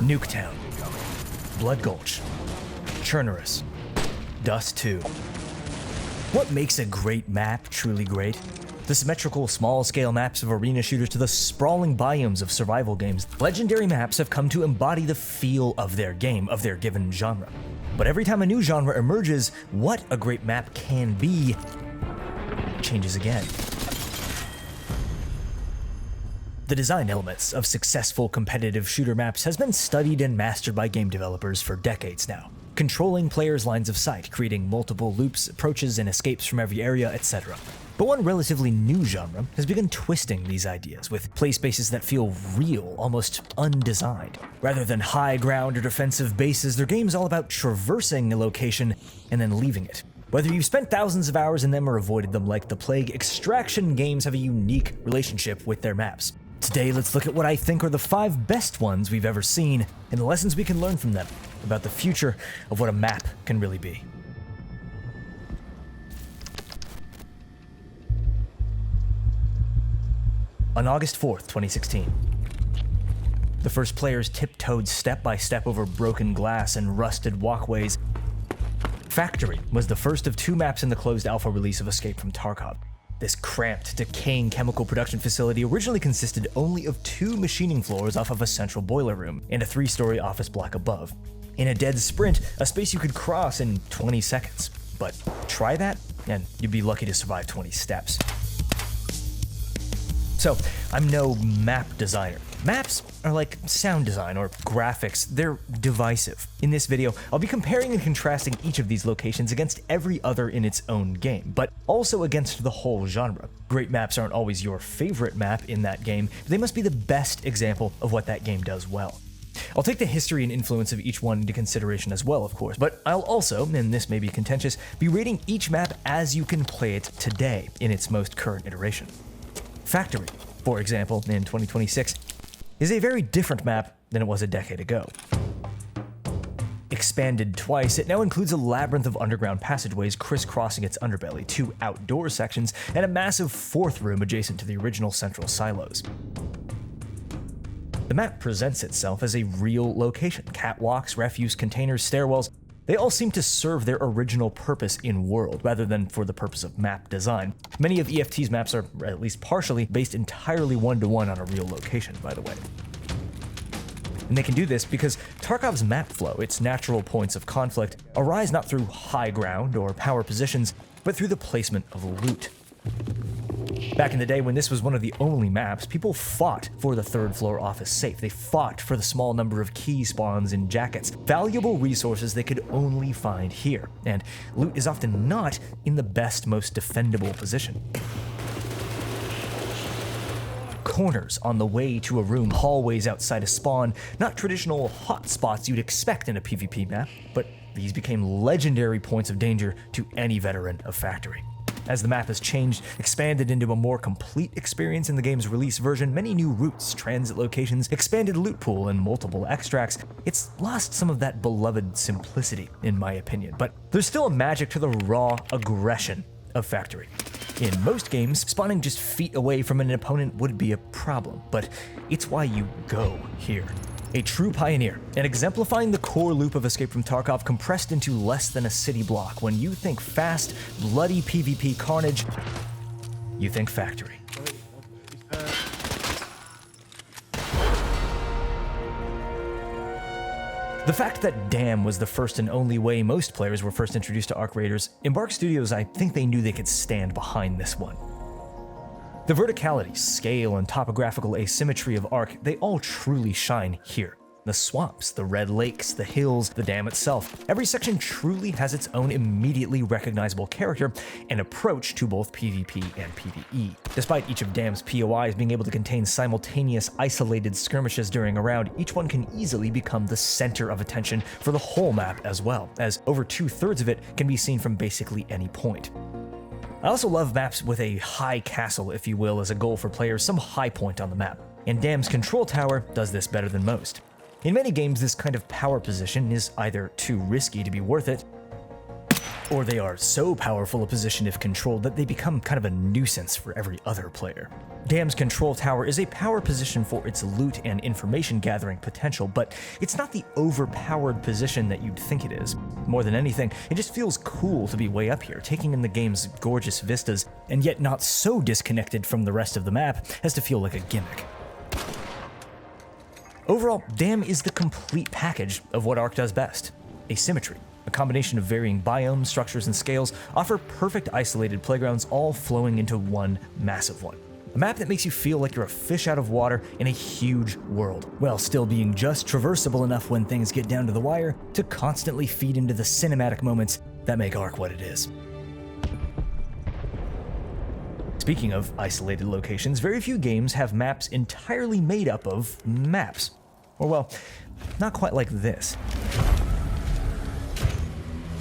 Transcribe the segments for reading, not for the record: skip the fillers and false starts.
Nuketown, Blood Gulch, Chernarus, Dust 2. What makes a great map truly great? The symmetrical, small-scale maps of arena shooters to the sprawling biomes of survival games, legendary maps have come to embody the feel of their game, of their given genre. But every time a new genre emerges, what a great map can be changes again. The design elements of successful competitive shooter maps has been studied and mastered by game developers for decades now, controlling players' lines of sight, creating multiple loops, approaches, and escapes from every area, etc. But one relatively new genre has begun twisting these ideas with play spaces that feel real, almost undesigned. Rather than high ground or defensive bases, their game's all about traversing a location and then leaving it. Whether you've spent thousands of hours in them or avoided them like the plague, extraction games have a unique relationship with their maps. Today, let's look at what I think are the 5 best ones we've ever seen and the lessons we can learn from them about the future of what a map can really be. On August 4th, 2016, the first players tiptoed step by step over broken glass and rusted walkways. Factory was the first of 2 maps in the closed alpha release of Escape from Tarkov. This cramped, decaying chemical production facility originally consisted only of 2 machining floors off of a central boiler room and a 3-story office block above. In a dead sprint, a space you could cross in 20 seconds. But try that, and you'd be lucky to survive 20 steps. So, I'm no map designer. Maps are like sound design or graphics. They're divisive. In this video, I'll be comparing and contrasting each of these locations against every other in its own game, but also against the whole genre. Great maps aren't always your favorite map in that game, but they must be the best example of what that game does well. I'll take the history and influence of each one into consideration as well, of course, but I'll also, and this may be contentious, be rating each map as you can play it today in its most current iteration. Factory, for example, in 2026, is a very different map than it was a decade ago. Expanded twice, it now includes a labyrinth of underground passageways crisscrossing its underbelly, 2 outdoor sections, and a massive 4th room adjacent to the original central silos. The map presents itself as a real location. Catwalks, refuse containers, stairwells, they all seem to serve their original purpose in world, rather than for the purpose of map design. Many of EFT's maps are, at least partially, based entirely one-to-one on a real location, by the way. And they can do this because Tarkov's map flow, its natural points of conflict, arise not through high ground or power positions, but through the placement of loot. Back in the day when this was one of the only maps, people fought for the 3rd floor office safe. They fought for the small number of key spawns in jackets, valuable resources they could only find here, and loot is often not in the best, most defendable position. Corners on the way to a room, hallways outside a spawn, not traditional hotspots you'd expect in a PvP map, but these became legendary points of danger to any veteran of Factory. As the map has changed, expanded into a more complete experience in the game's release version, many new routes, transit locations, expanded loot pool, and multiple extracts, it's lost some of that beloved simplicity, in my opinion. But there's still a magic to the raw aggression of Factory. In most games, spawning just feet away from an opponent would be a problem, but it's why you go here. A true pioneer, and exemplifying the core loop of Escape from Tarkov compressed into less than a city block. When you think fast, bloody PvP carnage, you think Factory. The fact that Damn was the first and only way most players were first introduced to Arc Raiders, Embark Studios, I think they knew they could stand behind this one. The verticality, scale, and topographical asymmetry of Ark, they all truly shine here. The swamps, the red lakes, the hills, the dam itself. Every section truly has its own immediately recognizable character and approach to both PvP and PvE. Despite each of Dam's POIs being able to contain simultaneous isolated skirmishes during a round, each one can easily become the center of attention for the whole map as well, as over 2/3 of it can be seen from basically any point. I also love maps with a high castle, if you will, as a goal for players, some high point on the map, and Dam's control tower does this better than most. In many games, this kind of power position is either too risky to be worth it, Or they are so powerful a position if controlled that they become kind of a nuisance for every other player. Dam's control tower is a power position for its loot and information gathering potential, but it's not the overpowered position that you'd think it is. More than anything, it just feels cool to be way up here, taking in the game's gorgeous vistas, and yet not so disconnected from the rest of the map as to feel like a gimmick. Overall, Dam is the complete package of what Ark does best: asymmetry. A combination of varying biomes, structures, and scales offer perfect isolated playgrounds, all flowing into one massive one. A map that makes you feel like you're a fish out of water in a huge world, while still being just traversable enough when things get down to the wire to constantly feed into the cinematic moments that make Ark what it is. Speaking of isolated locations, very few games have maps entirely made up of maps. Or well, not quite like this.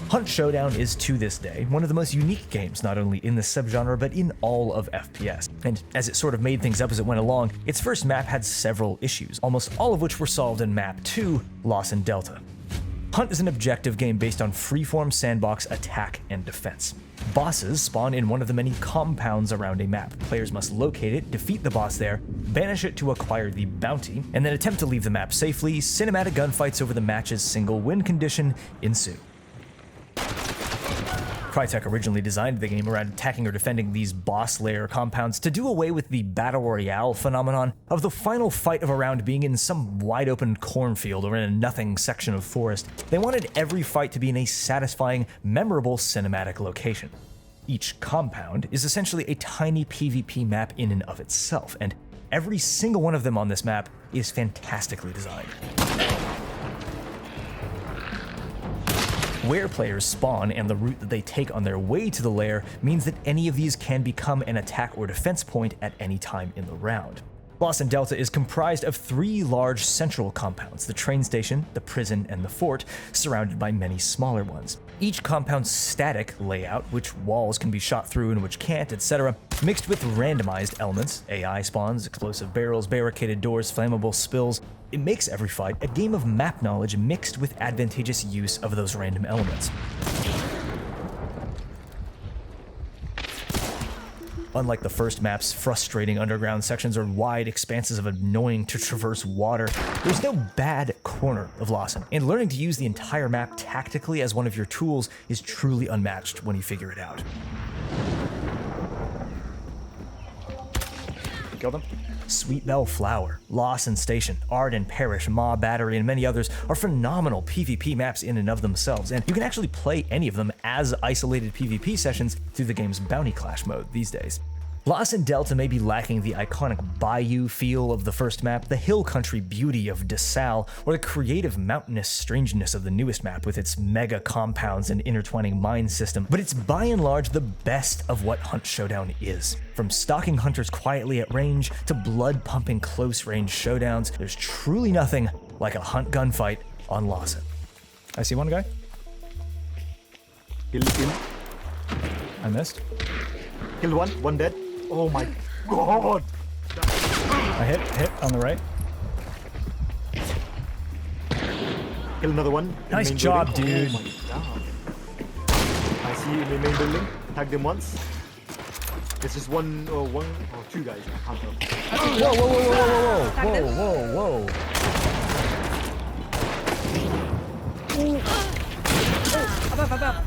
Hunt Showdown is, to this day, one of the most unique games not only in the subgenre but in all of FPS. And as it sort of made things up as it went along, its first map had several issues, almost all of which were solved in Map 2, Loss in Delta. Hunt is an objective game based on freeform sandbox attack and defense. Bosses spawn in one of the many compounds around a map. Players must locate it, defeat the boss there, banish it to acquire the bounty, and then attempt to leave the map safely. Cinematic gunfights over the match's single win condition ensue. Crytek originally designed the game around attacking or defending these boss layer compounds to do away with the battle royale phenomenon of the final fight of a round being in some wide open cornfield or in a nothing section of forest. They wanted every fight to be in a satisfying, memorable cinematic location. Each compound is essentially a tiny PvP map in and of itself, and every single one of them on this map is fantastically designed. Where players spawn and the route that they take on their way to the lair means that any of these can become an attack or defense point at any time in the round. Loss in Delta is comprised of 3 large central compounds: the train station, the prison, and the fort, surrounded by many smaller ones. Each compound's static layout, which walls can be shot through and which can't, etc., mixed with randomized elements, AI spawns, explosive barrels, barricaded doors, flammable spills. It makes every fight a game of map knowledge mixed with advantageous use of those random elements. Unlike the first map's frustrating underground sections or wide expanses of annoying to traverse water, there's no bad corner of Lawson, and learning to use the entire map tactically as one of your tools is truly unmatched when you figure it out. Killed him? Sweet Bell Flower, Lawson Station, Arden Parish, Ma Battery, and many others are phenomenal PvP maps in and of themselves, and you can actually play any of them as isolated PvP sessions through the game's Bounty Clash mode these days. Loss in Delta may be lacking the iconic bayou feel of the first map, the hill country beauty of DeSalle, or the creative mountainous strangeness of the newest map with its mega compounds and intertwining mine system, but it's by and large the best of what Hunt Showdown is. From stalking hunters quietly at range to blood-pumping close-range showdowns, there's truly nothing like a hunt gunfight on Lawson. I see one guy. Kill. I missed. Killed one dead. Oh my god! I hit on the right. Kill another one. Nice job, dude. Oh my god. I see you in the main building. Tagged him once. There's just one or two guys. I can't tell. Whoa. Above.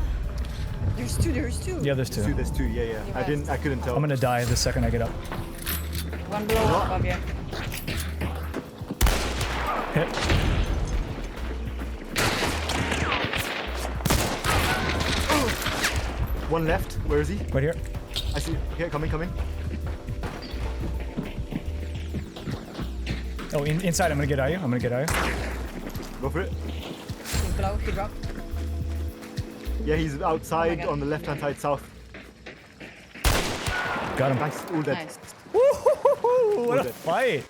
There's two. Yeah, there's two. There's two. Yeah. I couldn't tell. I'm gonna die the second I get up. One below above you. Hit. One left. Where is he? Right here. I see. Here, coming. Oh, inside. I'm gonna get at you. Go for it. He's below. He dropped. Yeah, he's outside on the left-hand side, south. Got him. Nice. All dead. Nice. Woo-hoo-hoo-hoo, what a fight!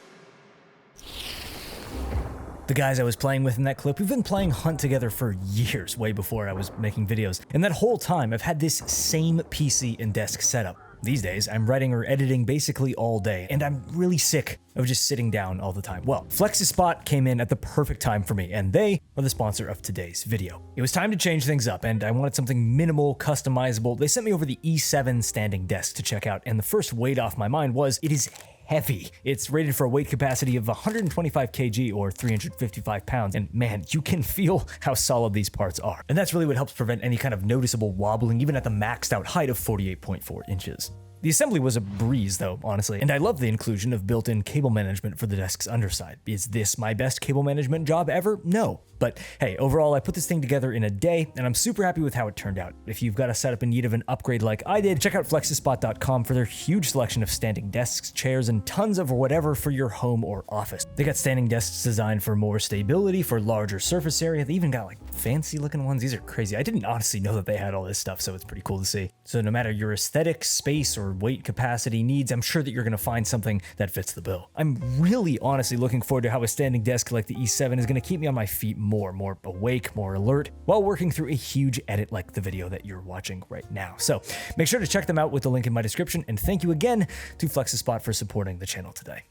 The guys I was playing with in that clip, we've been playing Hunt together for years, way before I was making videos. And that whole time, I've had this same PC and desk setup. These days, I'm writing or editing basically all day, and I'm really sick of just sitting down all the time. Well, FlexiSpot came in at the perfect time for me, and they are the sponsor of today's video. It was time to change things up, and I wanted something minimal, customizable. They sent me over the E7 standing desk to check out, and the first weight off my mind was, it is heavy. It's rated for a weight capacity of 125 kg or 355 pounds, and man, you can feel how solid these parts are. And that's really what helps prevent any kind of noticeable wobbling, even at the maxed out height of 48.4 inches. The assembly was a breeze though, honestly, and I love the inclusion of built-in cable management for the desk's underside. Is this my best cable management job ever? No. But hey, overall I put this thing together in a day, and I'm super happy with how it turned out. If you've got a setup in need of an upgrade like I did, check out flexispot.com for their huge selection of standing desks, chairs, and tons of whatever for your home or office. They got standing desks designed for more stability, for larger surface area. They even got like fancy looking ones. These are crazy. I didn't honestly know that they had all this stuff, so it's pretty cool to see. So no matter your aesthetic, space, or weight capacity needs, I'm sure that you're gonna find something that fits the bill. I'm really honestly looking forward to how a standing desk like the E7 is gonna keep me on my feet more awake, more alert, while working through a huge edit like the video that you're watching right now. So make sure to check them out with the link in my description, and thank you again to FlexiSpot for supporting the channel today.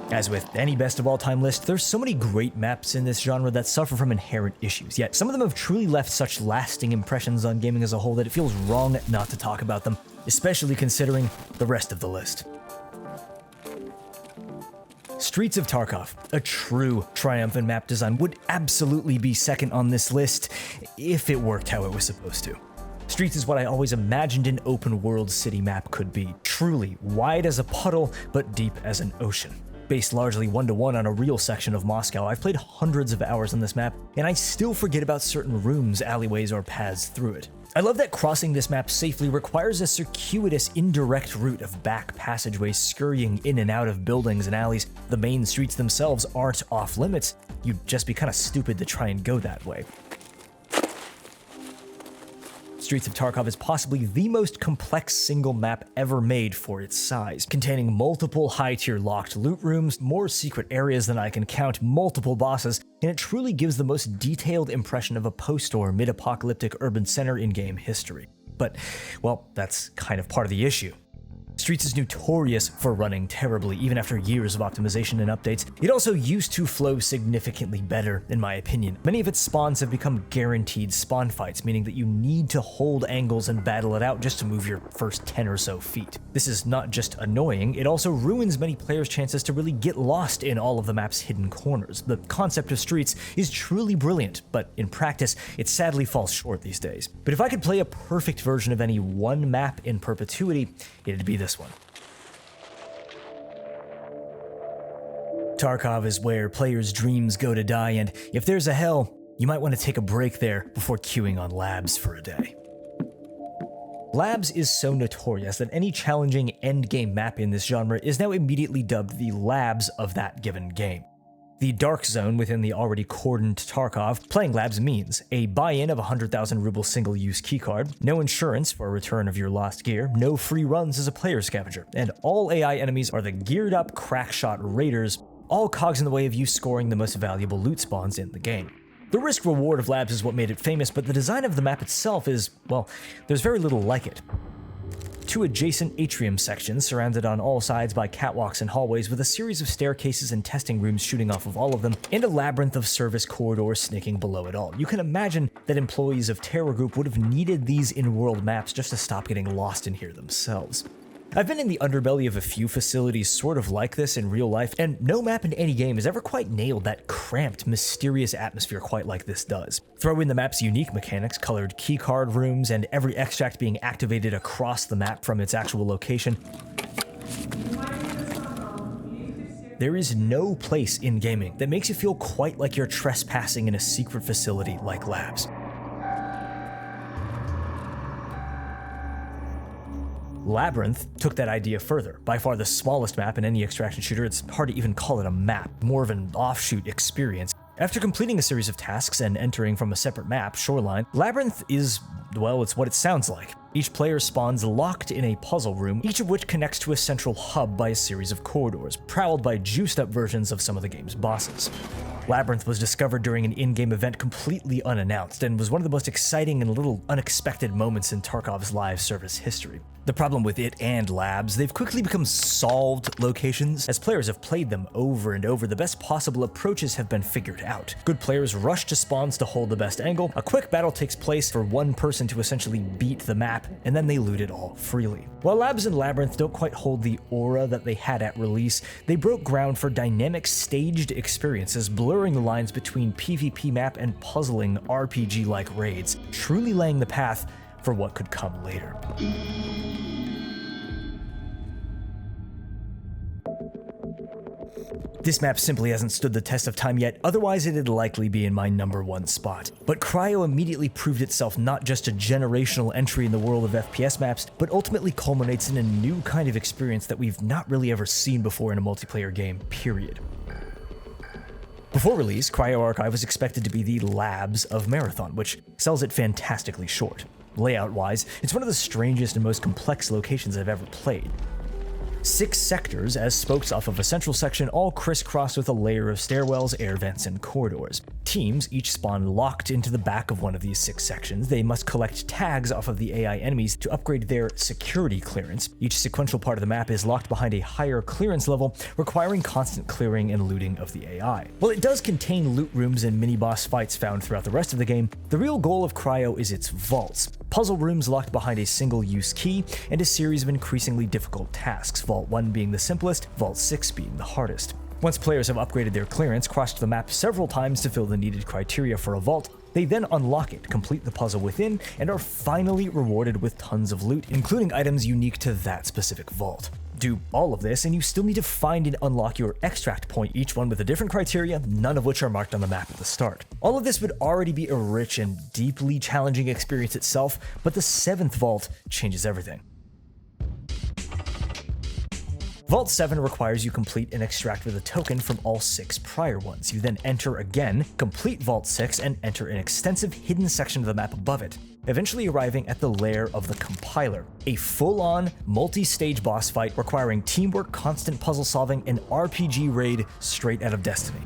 As with any best of all time list, there's so many great maps in this genre that suffer from inherent issues, yet some of them have truly left such lasting impressions on gaming as a whole that it feels wrong not to talk about them, especially considering the rest of the list. Streets of Tarkov, a true triumphant map design, would absolutely be second on this list if it worked how it was supposed to. Streets is what I always imagined an open world city map could be, truly wide as a puddle but deep as an ocean. Based largely one-to-one on a real section of Moscow, I've played hundreds of hours on this map, and I still forget about certain rooms, alleyways, or paths through it. I love that crossing this map safely requires a circuitous, indirect route of back passageways scurrying in and out of buildings and alleys. The main streets themselves aren't off limits. You'd just be kind of stupid to try and go that way. Streets of Tarkov is possibly the most complex single map ever made for its size, containing multiple high-tier locked loot rooms, more secret areas than I can count, multiple bosses, and it truly gives the most detailed impression of a post or mid-apocalyptic urban center in game history. But, well, that's kind of part of the issue. Streets is notorious for running terribly, even after years of optimization and updates. It also used to flow significantly better, in my opinion. Many of its spawns have become guaranteed spawn fights, meaning that you need to hold angles and battle it out just to move your first 10 or so feet. This is not just annoying, it also ruins many players' chances to really get lost in all of the map's hidden corners. The concept of Streets is truly brilliant, but in practice, it sadly falls short these days. But if I could play a perfect version of any one map in perpetuity, it'd be this one. Tarkov is where players' dreams go to die, and if there's a hell, you might want to take a break there before queuing on Labs for a day. Labs is so notorious that any challenging endgame map in this genre is now immediately dubbed the Labs of that given game. The dark zone within the already cordoned Tarkov, playing Labs means a buy-in of 100,000 ruble single-use keycard, no insurance for a return of your lost gear, no free runs as a player scavenger, and all AI enemies are the geared-up crackshot raiders, all cogs in the way of you scoring the most valuable loot spawns in the game. The risk-reward of Labs is what made it famous, but the design of the map itself is, well, there's very little like it. Two adjacent atrium sections surrounded on all sides by catwalks and hallways with a series of staircases and testing rooms shooting off of all of them, and a labyrinth of service corridors snaking below it all. You can imagine that employees of Terror Group would have needed these in-world maps just to stop getting lost in here themselves. I've been in the underbelly of a few facilities sort of like this in real life, and no map in any game has ever quite nailed that cramped, mysterious atmosphere quite like this does. Throw in the map's unique mechanics, colored keycard rooms, and every extract being activated across the map from its actual location. There is no place in gaming that makes you feel quite like you're trespassing in a secret facility like Labs. Labyrinth took that idea further. By far the smallest map in any extraction shooter, it's hard to even call it a map, more of an offshoot experience. After completing a series of tasks and entering from a separate map, Shoreline, Labyrinth is, well, it's what it sounds like. Each player spawns locked in a puzzle room, each of which connects to a central hub by a series of corridors, prowled by juiced-up versions of some of the game's bosses. Labyrinth was discovered during an in-game event completely unannounced, and was one of the most exciting and little unexpected moments in Tarkov's live service history. The problem with it and labs, they've quickly become solved locations. As players have played them over and over, the best possible approaches have been figured out. Good players rush to spawns to hold the best angle, a quick battle takes place for one person to essentially beat the map, and then they loot it all freely. While labs and Labyrinth don't quite hold the aura that they had at release, they broke ground for dynamic staged experiences, blurring the lines between PvP map and puzzling RPG-like raids, truly laying the path for what could come later. This map simply hasn't stood the test of time yet, otherwise it'd likely be in my #1 spot. But Cryo immediately proved itself not just a generational entry in the world of FPS maps, but ultimately culminates in a new kind of experience that we've not really ever seen before in a multiplayer game, period. Before release, Cryo Archive was expected to be the labs of Marathon, which sells it fantastically short. Layout-wise, it's one of the strangest and most complex locations I've ever played. 6 sectors as spokes off of a central section, all crisscrossed with a layer of stairwells, air vents, and corridors. Teams each spawn locked into the back of one of these 6 sections. They must collect tags off of the AI enemies to upgrade their security clearance. Each sequential part of the map is locked behind a higher clearance level, requiring constant clearing and looting of the AI. While it does contain loot rooms and mini-boss fights found throughout the rest of the game, the real goal of Cryo is its vaults. Puzzle rooms locked behind a single-use key, and a series of increasingly difficult tasks, Vault 1 being the simplest, Vault 6 being the hardest. Once players have upgraded their clearance, crossed the map several times to fill the needed criteria for a vault, they then unlock it, complete the puzzle within, and are finally rewarded with tons of loot, including items unique to that specific vault. Do all of this, and you still need to find and unlock your extract point, each one with a different criteria, none of which are marked on the map at the start. All of this would already be a rich and deeply challenging experience itself, but the 7th vault changes everything. Vault 7 requires you complete and extract with a token from all 6 prior ones. You then enter again, complete Vault 6, and enter an extensive hidden section of the map above it, eventually arriving at the lair of the Compiler, a full-on, multi-stage boss fight requiring teamwork, constant puzzle solving, and RPG raid straight out of Destiny.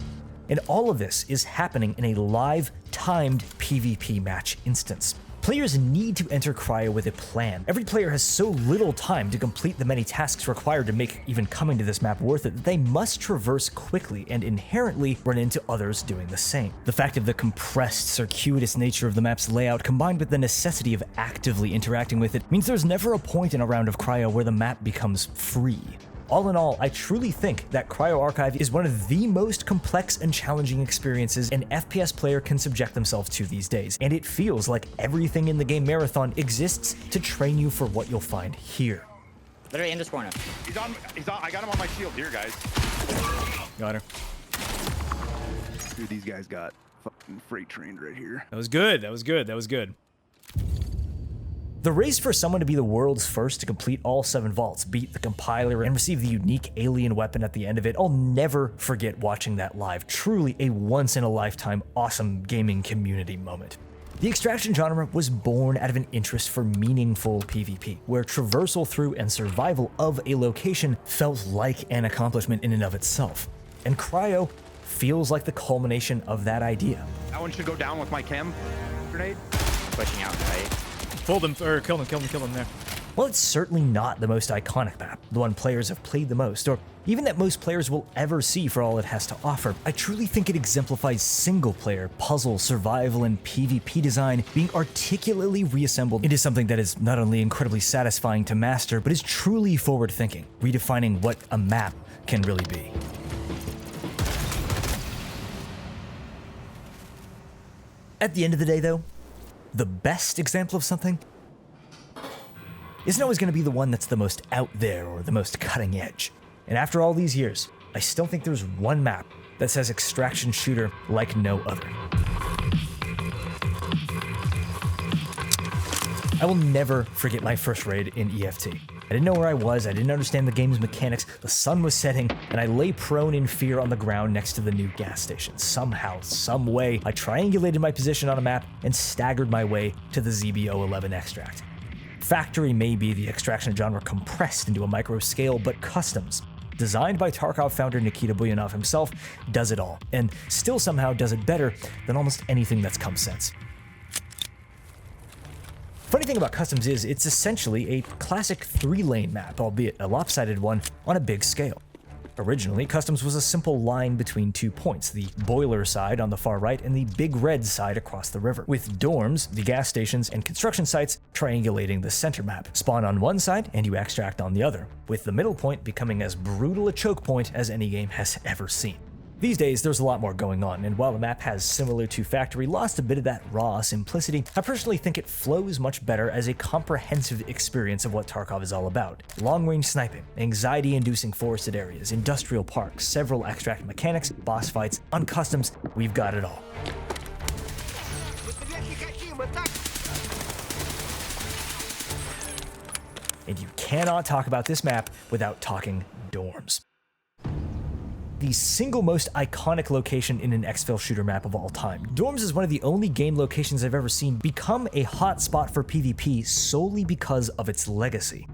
And all of this is happening in a live, timed PvP match instance. Players need to enter Cryo with a plan. Every player has so little time to complete the many tasks required to make even coming to this map worth it that they must traverse quickly and inherently run into others doing the same. The fact of the compressed, circuitous nature of the map's layout, combined with the necessity of actively interacting with it, means there's never a point in a round of Cryo where the map becomes free. All in all, I truly think that Cryo Archive is one of the most complex and challenging experiences an FPS player can subject themselves to these days, and it feels like everything in the game Marathon exists to train you for what you'll find here. Literally in this corner. He's on, I got him on my shield here, guys. Got her. Dude, these guys got fucking freight trained right here. That was good, that was good, that was good. The race for someone to be the world's first to complete all 7 vaults, beat the Compiler, and receive the unique alien weapon at the end of it, I'll never forget watching that live. Truly a once-in-a-lifetime awesome gaming community moment. The extraction genre was born out of an interest for meaningful PvP, where traversal through and survival of a location felt like an accomplishment in and of itself. And Cryo feels like the culmination of that idea. That one should go down with my chem grenade. Pushing out, right? Pulled him, or killed him there. Well, it's certainly not the most iconic map, the one players have played the most, or even that most players will ever see for all it has to offer. I truly think it exemplifies single-player puzzle, survival, and PvP design being articulately reassembled into something that is not only incredibly satisfying to master, but is truly forward-thinking, redefining what a map can really be. At the end of the day, though, the best example of something isn't always going to be the one that's the most out there or the most cutting edge. And after all these years, I still think there's one map that says extraction shooter like no other. I will never forget my first raid in EFT. I didn't know where I was, I didn't understand the game's mechanics, the sun was setting, and I lay prone in fear on the ground next to the new gas station. Somehow, some way, I triangulated my position on a map and staggered my way to the ZB-011 extract. Factory may be the extraction genre compressed into a micro scale, but Customs, designed by Tarkov founder Nikita Buyanov himself, does it all, and still somehow does it better than almost anything that's come since. Funny thing about Customs is it's essentially a classic 3-lane map, albeit a lopsided one, on a big scale. Originally, Customs was a simple line between 2 points, the boiler side on the far right and the big red side across the river, with dorms, the gas stations, and construction sites triangulating the center map. Spawn on one side and you extract on the other, with the middle point becoming as brutal a choke point as any game has ever seen. These days, there's a lot more going on, and while the map has, similar to Factory, lost a bit of that raw simplicity, I personally think it flows much better as a comprehensive experience of what Tarkov is all about. Long-range sniping, anxiety-inducing forested areas, industrial parks, several extract mechanics, boss fights. On Customs, we've got it all. And you cannot talk about this map without talking dorms. The single most iconic location in an Exfil shooter map of all time. Dorms is one of the only game locations I've ever seen become a hotspot for PvP solely because of its legacy.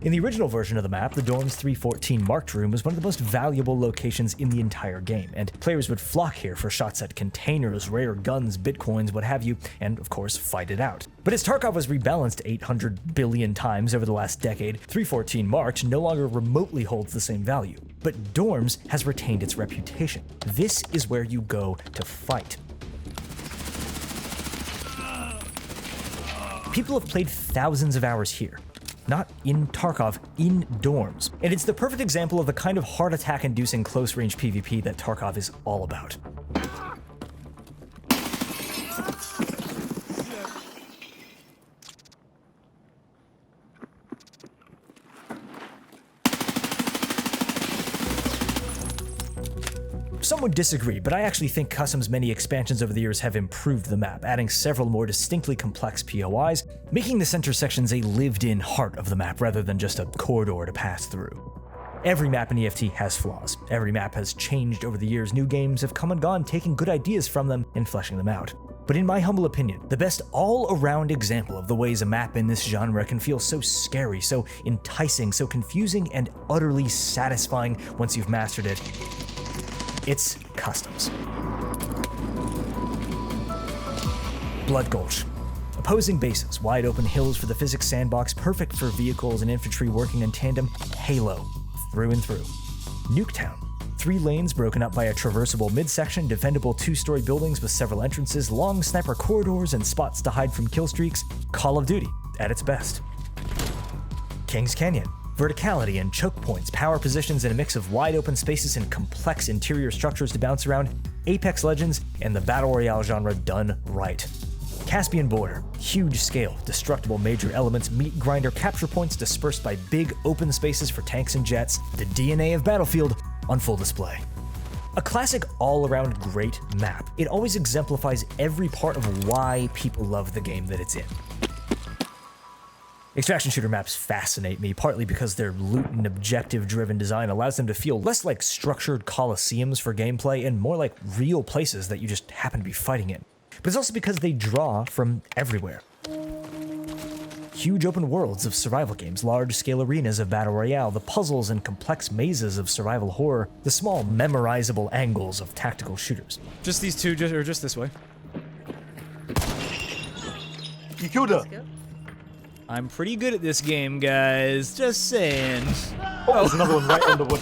In the original version of the map, the Dorms 314 Marked Room was one of the most valuable locations in the entire game, and players would flock here for shots at containers, rare guns, bitcoins, what have you, and of course fight it out. But as Tarkov was rebalanced 800 billion times over the last decade, 314 Marked no longer remotely holds the same value. But Dorms has retained its reputation. This is where you go to fight. People have played thousands of hours here. Not in Tarkov, in Dorms. And it's the perfect example of the kind of heart attack-inducing close-range PvP that Tarkov is all about. Some would disagree, but I actually think Customs' many expansions over the years have improved the map, adding several more distinctly complex POIs, making the center sections a lived-in heart of the map rather than just a corridor to pass through. Every map in EFT has flaws. Every map has changed over the years. New games have come and gone, taking good ideas from them and fleshing them out. But in my humble opinion, the best all-around example of the ways a map in this genre can feel so scary, so enticing, so confusing, and utterly satisfying once you've mastered it, it's Customs. Blood Gulch. Opposing bases, wide open hills for the physics sandbox, perfect for vehicles and infantry working in tandem. Halo, through and through. Nuketown. 3 lanes broken up by a traversable midsection, defendable 2-story buildings with several entrances, long sniper corridors, and spots to hide from kill streaks. Call of Duty, at its best. Kings Canyon. Verticality and choke points, power positions, and a mix of wide open spaces and complex interior structures to bounce around. Apex Legends and the Battle Royale genre done right. Caspian Border, huge scale, destructible major elements, meat grinder capture points dispersed by big open spaces for tanks and jets. The DNA of Battlefield on full display. A classic all-around great map. It always exemplifies every part of why people love the game that it's in. Extraction shooter maps fascinate me, partly because their loot and objective-driven design allows them to feel less like structured coliseums for gameplay and more like real places that you just happen to be fighting in. But it's also because they draw from everywhere. Huge open worlds of survival games, large-scale arenas of Battle Royale, the puzzles and complex mazes of survival horror, the small, memorizable angles of tactical shooters. Just these two, just this way. You killed her. I'm pretty good at this game, guys. Just saying. Oh, there's another one right on the wood.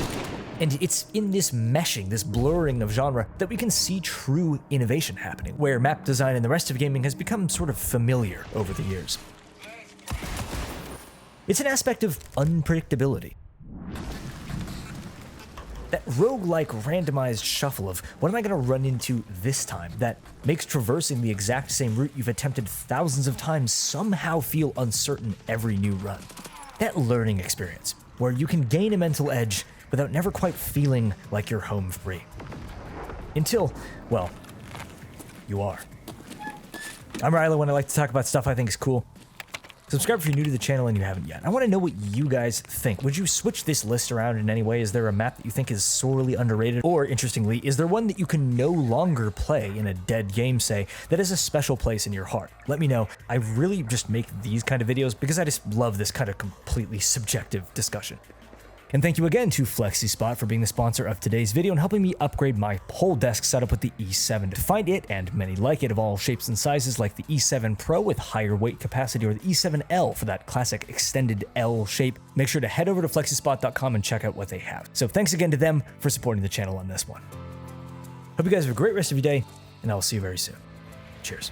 And it's in this meshing, this blurring of genre, that we can see true innovation happening, where map design and the rest of gaming has become sort of familiar over the years. It's an aspect of unpredictability. That roguelike randomized shuffle of what am I going to run into this time that makes traversing the exact same route you've attempted thousands of times somehow feel uncertain every new run. That learning experience, where you can gain a mental edge without never quite feeling like you're home free. Until, well, you are. I'm Riloe, and I like to talk about stuff I think is cool. Subscribe if you're new to the channel and you haven't yet. I want to know what you guys think. Would you switch this list around in any way? Is there a map that you think is sorely underrated? Or, interestingly, is there one that you can no longer play in a dead game, say, that has a special place in your heart? Let me know. I really just make these kind of videos because I just love this kind of completely subjective discussion. And thank you again to FlexiSpot for being the sponsor of today's video and helping me upgrade my whole desk setup with the E7. To find it, and many like it of all shapes and sizes, like the E7 Pro with higher weight capacity or the E7L for that classic extended L shape, make sure to head over to flexispot.com and check out what they have. So thanks again to them for supporting the channel on this one. Hope you guys have a great rest of your day, and I will see you very soon. Cheers.